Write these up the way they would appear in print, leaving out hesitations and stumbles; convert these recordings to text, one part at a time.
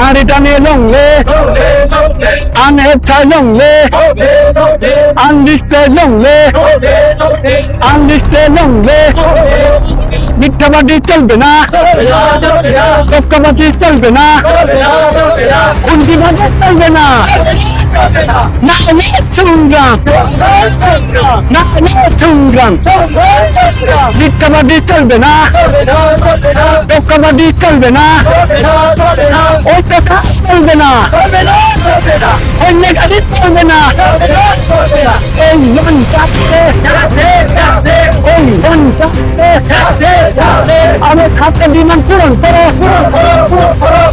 Aritane longle, unhefta longle, unlisted longle, unlisted longle. মিথ্যাবাদী চলবে না, তথ্যবাদী চলবে না, হুমকিবাদী চলবে না, না সংগ্রাম, না সংগ্রাম, মিথ্যাবাদী চলবে না, তথ্যবাদী চলবে না, অত্যাচার চলবে না, অন্যায়কারী চলবে না, এই মন চাচ্ছে, এই মন চাচ্ছে, আমি ছাত্র ডিমান্ড পূরণ করো,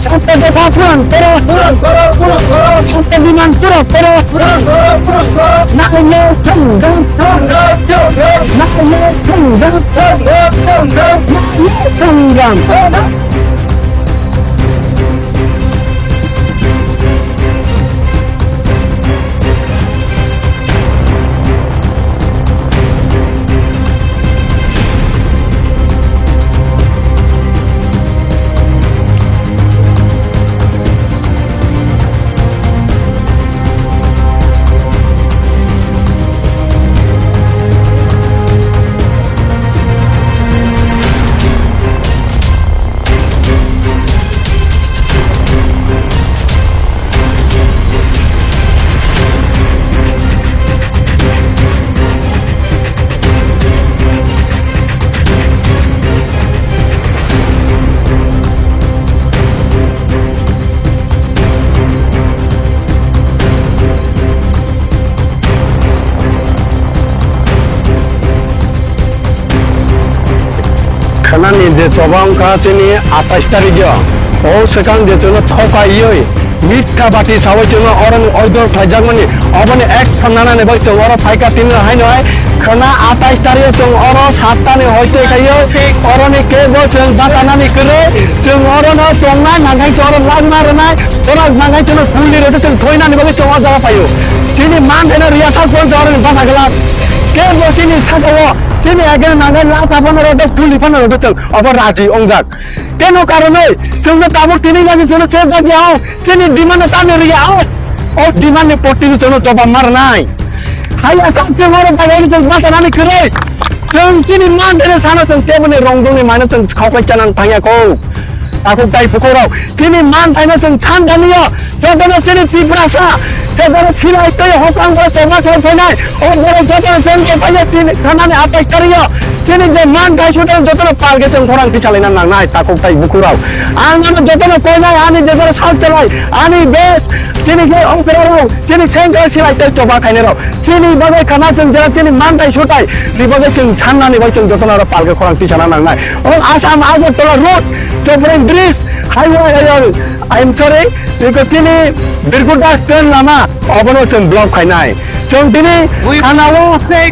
ছাত্র দেখা পূরণ করো, ছাত্র ডিমান্ড পূরণ করো, না হলে সংগ্রাম, না হলে সংগ্রাম, সংগ্রাম। খানানি যে চবাংকা চিনি 28 তারিখ ও সেখান যে জন্য থকাইয়ই মিথ্যা বাটি সাবই জন্য অরন অইদর ফাইজাক মানে অবনে এক খানা নেবাই তো অর ফাইকা তিন হাই নয় খানা 28 তারিখ जों অর 7 তানে হইতে খাইयो অরনি কে বচন বাতানানি করে जों অরন তংনা নাগাই অর লাগনা রনাই ওরা নাগাই জন্য ফুলি রতে जों থইনানি বলে চমা জায়গা পাইও চিনি মান দেনা রিয়াসাল কোন অরন বাসা গলা কে বচিনি সাজাও চিনি আগে নাগাই লা তাপনের রতে ফুলি ফান রতে অবর রাজি অংজাক কেন কারণে जोंनो তাবো তিনি লাগে জন্য চেক জায়গাও চিনি ডিমান্ড তানে রিয়াও ও ডিমান্ড পটিনি জন্য জবাব মার নাই হাইয়া সবচেয়ে বড় বাগানে जों বাতানানি করে जों চিনি মান দেনা সানো जों তেমনি রংদংনি মানে जों খাওয়াই চানান ভাঙাকো তাকো তাই পুকুরাও চিনি মান থাইনা जों ঠান্ডালিও যখন চিনি তীব্রাসা যখন সিলাই তৈ হকাং করে জমা করে ফেনাই ও বড় যখন जों ফাইয়া তিন খানানে 28 তারিখ চিনি যে মান গাইছতে যতন পারগে जों খরাং চালাইনা নাই তাকো তাই পুকুরাও আর মানে যতন কইনাই আনি যতন সাল চালাই আনি বেশ চিনি যে অংকরাও চিনি সেঙ্গা সিলাই তৈ জমা খাইনেরাও চিনি বাগে খানা जों যারা চিনি মান গাইছতাই বিবগে जों ছাননানি বাই जों যতন আর পারগে খরাং চালানা নাই ও Assam Agartala road Chopring Bridge Highway I'm sorry because tini Birgudas train lama obono chon block khainai chon tini khanawo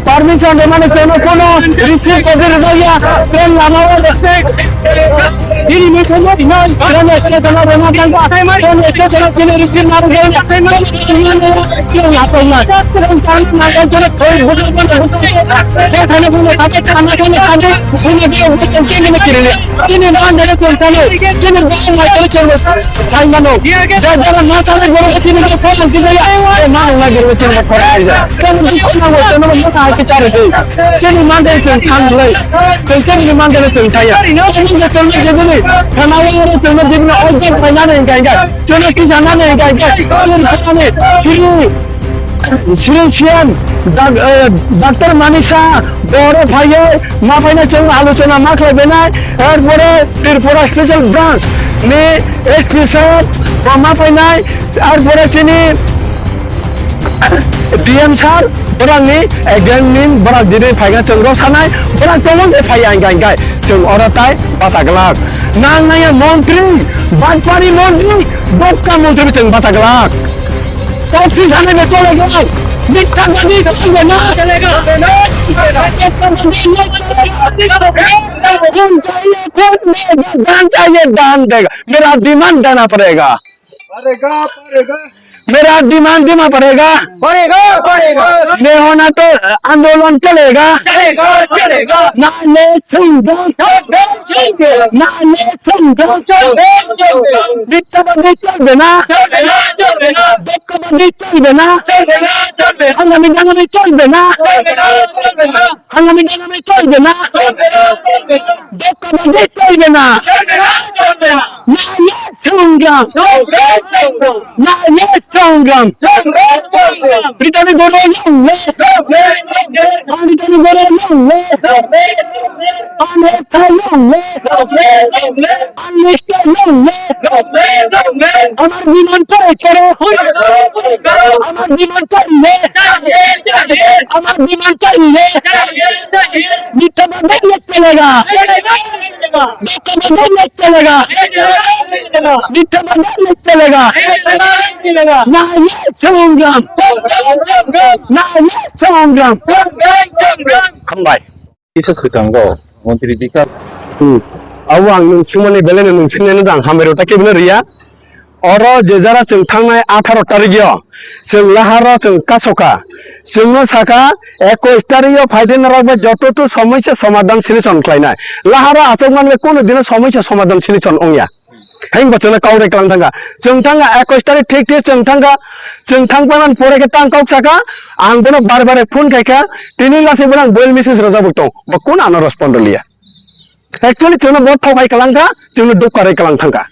permission demane kono kono receive kobir roya train lama tini methono dinai train station rona kanga train station tini receive maru gaya chon apoi na train chan na jone koi bhojol bone hote khane bone kate khana khane bone de tini me kirele tini man dere chon chalo tini bone mai chalo chalo sai mano যারা না চালে বড় চিনি তো phone দিছে না না গেলে চিনি ফোন দিছে কেন কি কোনা হতো না মত আইতে চারে চিনি মানতে চল ছানলে চিনি মানতে চল খাইয়া চিনি চল যেগুলি খানাওয়ারে চল দিন অল্প ফাইনা নেই গাইগা চল কি জানা নেই গাইগা চিনি শিরিন ডাক্তার মানিসা বড় ভাইয়ে মা ফাইনা চল আলোচনা মা খাইবে না এরপরে ত্রিপুরা স্পেশাল ব্রাঞ্চ নে স্পেশাল মা ফাইনাই আর পরে চিনি ডিএম স্যার বরাংনি এগেননিন বরাং দিনে ফাইগা जों রসানাই বরাং তমন যে ফাই আই গাই जों অরতাই বাতাগলাক নাংনায়া মন্ত্রী বানপানি মন্ত্রী বক্কা মন্ত্রী जों বাতাগলাক কফি জানাবে চলে গেল মিথ্যা গালি চলবে না চলেগা दान चाहिए दान देगा मेरा डिमांड देना पड़ेगा मेरा डिमांड देना पड़ेगा नहीं होना तो आंदोलन चलेगा नाले संगम मिथ्याबादी चलबे ना धोखाबाजी चलबे ना हांगामी दांगामी चलबे ना हांगामी दांगामी चलबे ना धोखाबाजी चलबे ना नाले संगम সংগ্রাম ব্রিটানি গড়ে লড়লে ব্রিটানি গড়ে লড়লে অনেক লড়লে আনলিস্টে লড়লে আমার বিমান চাই করো আমার বিমান চাইলে আমার বিমান চাইলে মিথ্যাবাদী নেট চলেগা ধোকাবাদী নেট চলেগা মিথ্যাবাদী নেট চলেগা নালে সংগ্রাম নালে সংগ্রাম খামबाय इसो खोथांगौ मन्त्रि बिकास आव आं नोंसिमोननि बेलेनो नोंसिननो आं हामेरौता केबिनो रिया अर जेजारा जों थांनाय 18 तारिखयाव जों लाहारा जों कासका जोंनो साका 21 तारिखयाव फाइदेन राखबा जततो समस्या समाधान सलिउशन खालायनाय लाहारा आसोगमानबे कोनो दिन समस्या समाधान सलिउशन ओंया हें बचना कावरे कलां थांगा जों थांगा 21 तारिख ठीक ठीक जों थांबान परे के तां काव साका आं बनो बार बार फोन खायका तिनि लासे बन बोल मेसेज रजाबो दं बा कोन आनो रेस्पॉन्ड लिया एक्चुअली जोंनो बहुत थावखाय कलांगा जोंनो दुखारै कलां थांगा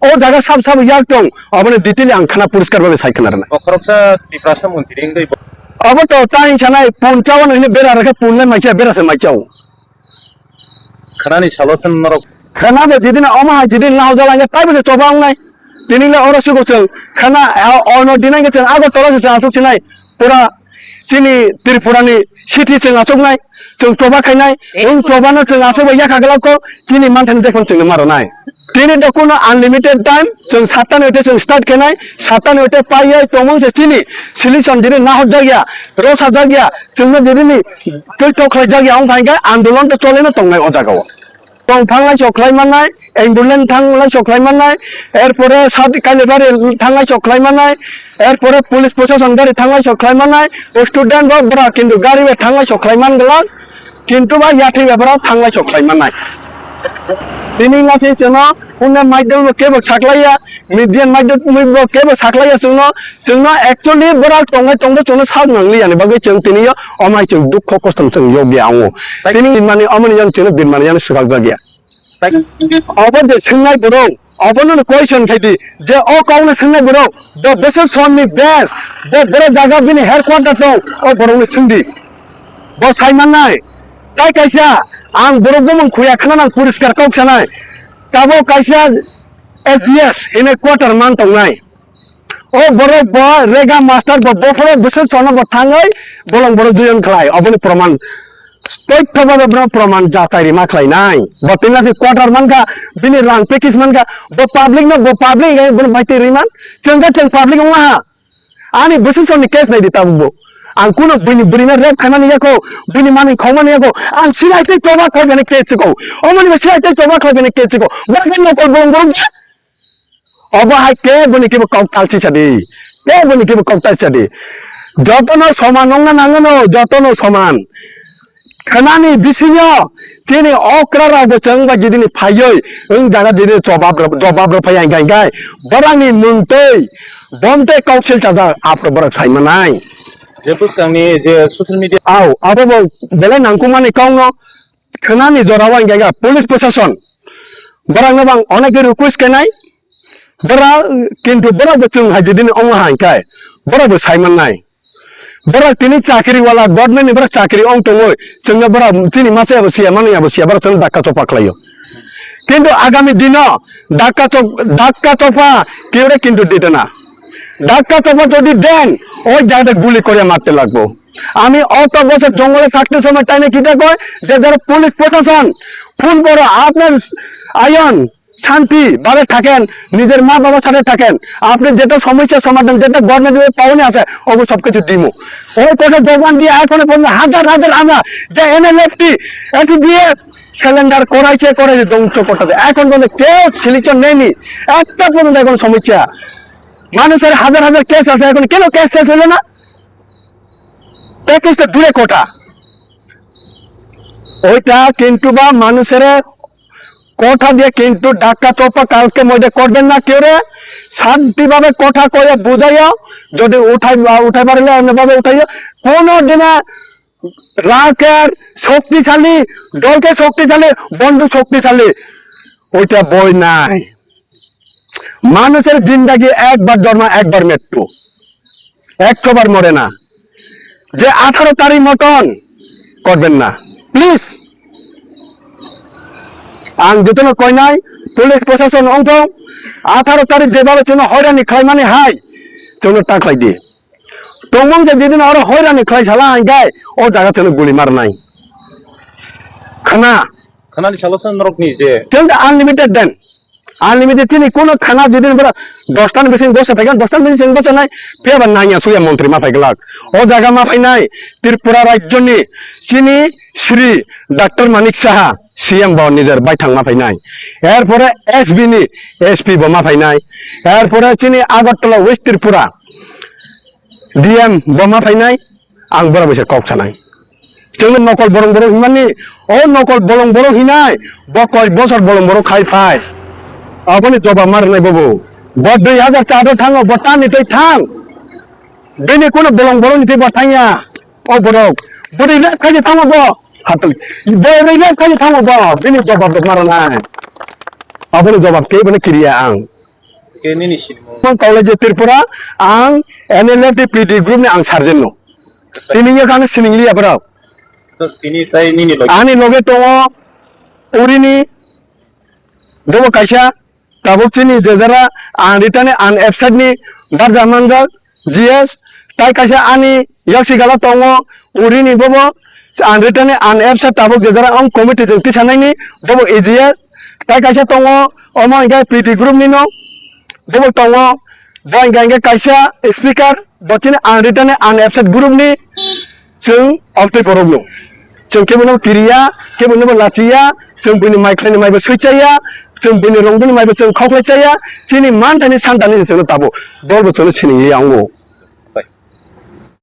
ओ जागा साब साब याक दं अबने डिटेल आं खाना पुरस्कार बाबे सायखनारना अखरक्सा तिफ्रासा मन्त्रि इंदै अब तो ताई छनाय 55 ने बेरा रखे पुनले माइचा बेरासे माइचाव खानानि सालसन नरक खाना बे जिदिन अमा जिदिन लाव जालांगे ताइबे चोबां नाय दिनिले अरसुगो जों खाना अनो दिनांगे जों आगो तोरा जों आसुक सिनाय पुरा सिनि त्रिपुरानि सिटी जों आसुकनाय जों चोबा खायनाय जों चोबानो जों आसुक याखा गलाको सिनि मानथान जेखन जों मारनाय दिनि दकुनो अनलिमिटेड टाइम जों 7 उठे जों स्टार्ट केनाय 7 उठे पाइयै तोमों से सिनि सिलिसन दिनि ना हट जागिया रोसा जागिया जोंनो दिनि टक जागिया आं थांगा आंदोलन तो चलेनो तंनाय ओ जागाव थांलाय सख्लाय मानाय एम्बुलेंस थांलाय सख्लाय मानाय एरपरे साब कालेबारि थांलाय सख्लाय मानाय एरपरे पुलिस प्रशासन गाड़ी थांलाय सख्लाय मानाय स्टूडेंट बा बरा किन्तु गाड़ी बे थांलाय सख्लाय मानगला किन्तु बा यात्री बेफोराव थांलाय सख्लाय मानाय दिनै लासै जोंनो फुंने माइदों केबो साख्लाया मीडियन माइदों केबो साख्लाया जोंनो एक्चुअली बरा तंगाय जोंनो साब नांलियानि बागै जों दिनै अमाय जों दुख खस्थ जों योग्य आङो दिनै माने अमनि जों बिनमानि जानो सुगाल जागिया अब जे सोंनाय बरो अबनो क्वेश्चन खायदि जे अ काउनो सोंनाय बरो द बेसो समनि बेस द बरो जागा बिनि हेडक्वार्टर दं अ बरोनो सोंदि ब साइमाननाय ताइ कायसा आं बरोगमन खुया खाना पुरस्कार काउसानाय ताबो कायसा एसएस इन क्वार्टर मान तंनाय ओ बरो ब रेगा मास्टर ब बफरो बिसोर सनो ब थाङै बलं बरो दुयन खलाय अबनि प्रमाण तथ्य बाबा प्रमाण जातायरि मा खलायनाय ब तिनलासे क्वार्टर मानगा बिनि रां पेकेज मानगा ब पब्लिक न ब पब्लिक ब माइते रिमान जोंगा जों पब्लिक मा आनि बिसोर सनि केस नायदि ताबो आं कुनो बिनि बिनि रेप खामानि याखौ बिनि मानि खामानि याखौ आं सिलाइते तोबा खाबेने केसखौ अमनि सिलाइते तोबा खाबेने केसखौ बागन नकल बलं बलं अब हाय के बनि के काउटालसि सादि के बनि के काउटालसि सादि जतनो समान नंगा नांगनो जतनो समान खानानि बिसिनो जेने अक्रारा बचंग बा जिदिनि फायै ओं जागा दिने जवाब फैया गाय बरानि मुंतै बमते काउन्सिल जादा आफ्रो बरा साइमानाय जे पुस्तकनि जे सोशल मीडिया आव आबो बेले नांगौ माने काउनो खानानि जरावा गायगा पुलिस प्रशासन बरा नबां अनेक रिक्वेस्ट केनाय बरा किन्तु बरा बचंग हाजिदिनि अंग हांकाय बरा बो साइमानाय बरा तिनी चाकरी वाला गवर्नमेंट बरा चाकरी अंग तंगो जोंनो बरा तिनी मासे बसिया बरा जों दाक्का चपा खलायो किन्तु आगामी दिन दाक्का चपा केवरे किन्तु दिदना दाक्का चपा जदि देन ओई जायगा गुली करे मारते लागबो आमी अत बছর जंगले থাকতে সময় টাইনে কিটা কয় যে যারা পুলিশ প্রশাসন ফোন করো আপনার আয়ন শান্তি ভাবে থাকেন, নিজের মা বাবার সাথে থাকেন, আপনি যেটা সমস্যার সমাধান যেটা গভর্নমেন্টের পাওনে আছে ওগুলো সবকিছু দিব। ওই কথা যোগান দিয়ে এখনো পর্যন্ত হাজার হাজার আমরা যে এনএলএফটি এটি দিয়ে সিলিন্ডার করাইছে ধ্বংস করতেছে, এখন পর্যন্ত কেউ সিলেকশন নেয়নি, একটা পর্যন্ত এখন সমস্যা। মানুষের হাজার হাজার কেস আছে, এখন কেন কেস শেষ হলো না? প্যাকেজটা দূরে কোটা ওইটা কিন্তু বা মানুষের কথা দিয়ে কিন্তু ডাক্কা চোপা কালকে মধ্যে করবেন না কেউ রে, শান্তিভাবে কথা কয়ে বুঝাইয়া যদি উঠাই পারলে অন্যভাবে উঠাইয়া কোনো দিনে রাকের শক্তিশালী দলকে শক্তিশালী বন্ধু শক্তিশালী ওইটা বই নাই। মানুষের জিন্দাগি একবার জন্ম একবার মৃত্যু, 100 বার মরে না। যে 18 তারিখ মতন করবেন না প্লিজ। আং যেতন কই নাই পুলিশ প্রশাসন অংশ 18 তারিখ যেভাবে চুনো হয়রানি খাই মানে হাই চুনো টাকলাই দিয়ে তোমার যে যেদিন আরো হয়রানি খাই সালা আই গায় ও জায়গা চুনো গুলি মার নাই খানা খানানি সালোচন নরকনি যে চলতে আনলিমিটেড দেন, আনলিমিটেড চিনি কোনো খানা যেদিন বড় 10টার বেশি বসে থাকেন 10টার বেশি বসে নাই ফেবার নাই সুয়া মন্ত্রী মাথায় গেলাক ও জায়গা মাথায় নাই। ত্রিপুরা রাজ্য নি চিনি শ্রী ডাক্তার মানিক সাহা সিএম বাবা নিজের বাইঠাং মাথায় নাই, এরপরে এসবি নি এসপি বা মাথায় নাই, এরপরে চিনি আগরতলা ওয়েস্ট ত্রিপুরা ডিএম বা মাথায় নাই, আং বড় বসে কক্সা নাই। চলুন নকল বরং বড় হিমানি ও নকল বরং বড় হিনাই বকয় বছর বরং বড় খাই পায় আপনি জবাব মার নাই বাবু। 2004 থাঙো বটানি তুই থাং বেনি কোনো বলং বড় নিতে বটাইয়া ও বড় বড় রে খাই থামাবো হাতল বড় রে খাই থামাবো বেনি জবাব মার নাই আপনি জবাব কে বলে ক্রিয়া আং কে নিনি সিনমো কোন কলেজে ত্রিপুরা আং এনএলএফটি পিডি গ্রুপ নে আং সারজেন তিনি এখানে সিনিংলি আবরা তো তিনি তাই নিনি লই আনি লগে তো উরিনি দেবো কাইসা তাবক চিনি যে যারা রিটার্নে আন ওয়েবসাইট নি বারজা মানজা জিএস তাই কাইসা আনি ইয়াকসি গালা তङ উরিনি ববো আন রিটার্নে আন ওয়েবসাইট তাবক যে যারা আম কমিটি जों তিসানাইনি ববো এজিএস তাই কাইসা তङ অমা ইগাই পিটি গ্রুপ নিনো ববো তङ বয় গাंगे কাইসা স্পিকার বচিনি আন রিটাर्ने आन वेबसाइट ग्रुप नि जों अल्टे बरबनो जों केबनो किरिया केबनो लाचिया जों बिनि माइख्लानि माइबो सैचाया जों बिनि रंगनि माइबो जों खावख्लायचाया चिनि मान थानि सान थानि जों ताबो दलबो जों सिनि आंगो